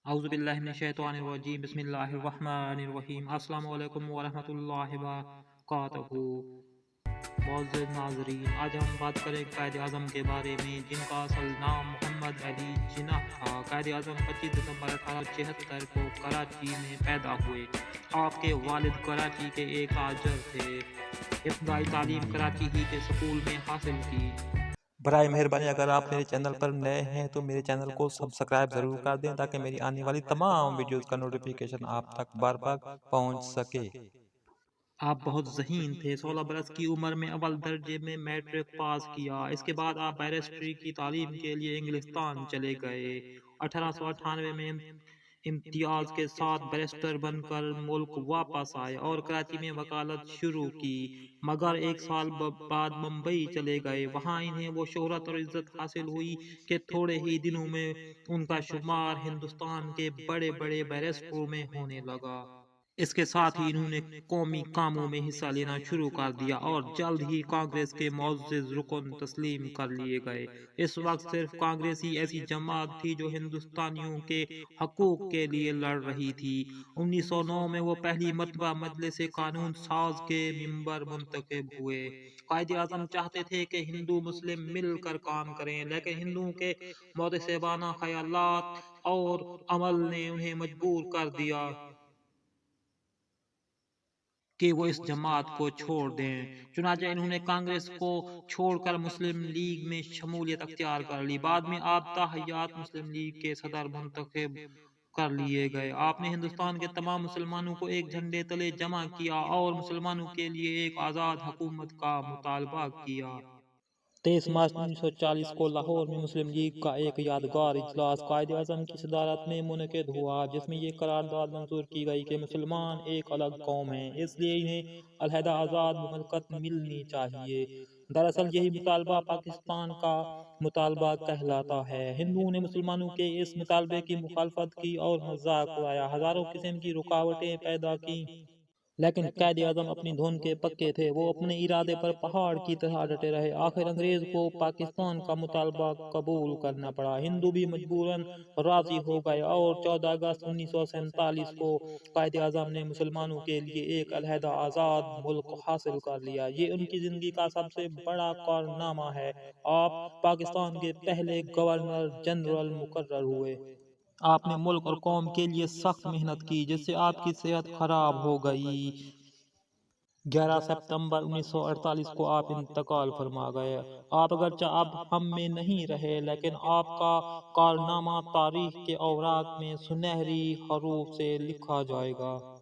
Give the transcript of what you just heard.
اعوذ باللہ من الشیطان الرجیم بسم اللہ الرحمن الرحیم السلام علیکم ورحمۃ اللہ وبرکاتہ۔ معزز ناظرین، آج ہم بات کریں قائد اعظم کے بارے میں جن کا اصل نام محمد علی جناح تھا۔ قائد اعظم 25 دسمبر 1876 کو کراچی میں پیدا ہوئے۔ آپ کے والد کراچی کے ایک تاجر تھے۔ ابتدائی تعلیم کراچی ہی کے سکول میں حاصل کی۔ برائے مہربانی اگر آپ میرے چینل پر نئے ہیں تو میرے چینل کو سبسکرائب ضرور کر دیں تاکہ میری آنے والی تمام ویڈیوز کا نوٹیفیکیشن آپ تک بار بار پہنچ سکے۔ آپ بہت ذہین تھے۔ 16 برس کی عمر میں اول درجے میں میٹرک پاس کیا۔ اس کے بعد آپ بیرسٹری کی تعلیم کے لیے انگلستان چلے گئے۔ 1898 میں امتیاز کے ساتھ بیرسٹر بن کر ملک واپس آئے اور کراچی میں وکالت شروع کی، مگر ایک سال بعد ممبئی چلے گئے۔ وہاں انہیں وہ شہرت اور عزت حاصل ہوئی کہ تھوڑے ہی دنوں میں ان کا شمار ہندوستان کے بڑے بڑے بیرسٹروں میں ہونے لگا۔ اس کے ساتھ ہی انہوں نے قومی کاموں میں حصہ لینا شروع کر دیا اور جلد ہی کانگریس کے معزز رکن تسلیم کر لیے گئے۔ اس وقت صرف کانگریس ہی ایسی جماعت تھی جو ہندوستانیوں کے حقوق کے لیے لڑ رہی تھی۔ 1909 میں وہ پہلی مرتبہ مجلس قانون ساز کے ممبر منتخب ہوئے۔ قائد اعظم چاہتے تھے کہ ہندو مسلم مل کر کام کریں، لیکن ہندوؤں کے متعصبانہ خیالات اور عمل نے انہیں مجبور کر دیا کہ وہ اس جماعت کو چھوڑ دیں۔ چنانچہ انہوں نے کانگریس کو چھوڑ کر مسلم لیگ میں شمولیت اختیار کر لی۔ بعد میں آپ تاحیات مسلم لیگ کے صدر منتخب کر لیے گئے۔ آپ نے ہندوستان کے تمام مسلمانوں کو ایک جھنڈے تلے جمع کیا اور مسلمانوں کے لیے ایک آزاد حکومت کا مطالبہ کیا۔ 23 مارچ 1940 کو لاہور میں مسلم لیگ کا ایک یادگار اجلاس قائد اعظم کی صدارت میں منعقد ہوا، جس میں یہ قرارداد منظور کی گئی کہ مسلمان ایک الگ قوم ہیں، اس لیے انہیں علیحدہ آزاد مملکت ملنی چاہیے۔ دراصل یہی مطالبہ پاکستان کا مطالبہ کہلاتا ہے۔ ہندوؤں نے مسلمانوں کے اس مطالبے کی مخالفت کی اور مذاق اڑایا، ہزاروں قسم کی رکاوٹیں پیدا کی، لیکن قائد اعظم اپنی دھن کے پکے تھے۔ وہ اپنے ارادے پر پہاڑ کی طرح ڈٹے رہے۔ آخر انگریز کو پاکستان کا مطالبہ قبول کرنا پڑا۔ ہندو بھی مجبوراً راضی ہو گئے اور 14 اگست 1947 کو قائد اعظم نے مسلمانوں کے لیے ایک علیحدہ آزاد ملک حاصل کر لیا۔ یہ ان کی زندگی کا سب سے بڑا کارنامہ ہے۔ آپ پاکستان کے پہلے گورنر جنرل مقرر ہوئے۔ آپ نے ملک اور قوم کے لیے سخت محنت کی، جس سے آپ کی صحت خراب ہو گئی۔ 11 ستمبر 1948 کو آپ انتقال فرما گئے۔ آپ اگرچہ اب ہم میں نہیں رہے، لیکن آپ کا کارنامہ تاریخ کے اوراق میں سنہری حروف سے لکھا جائے گا۔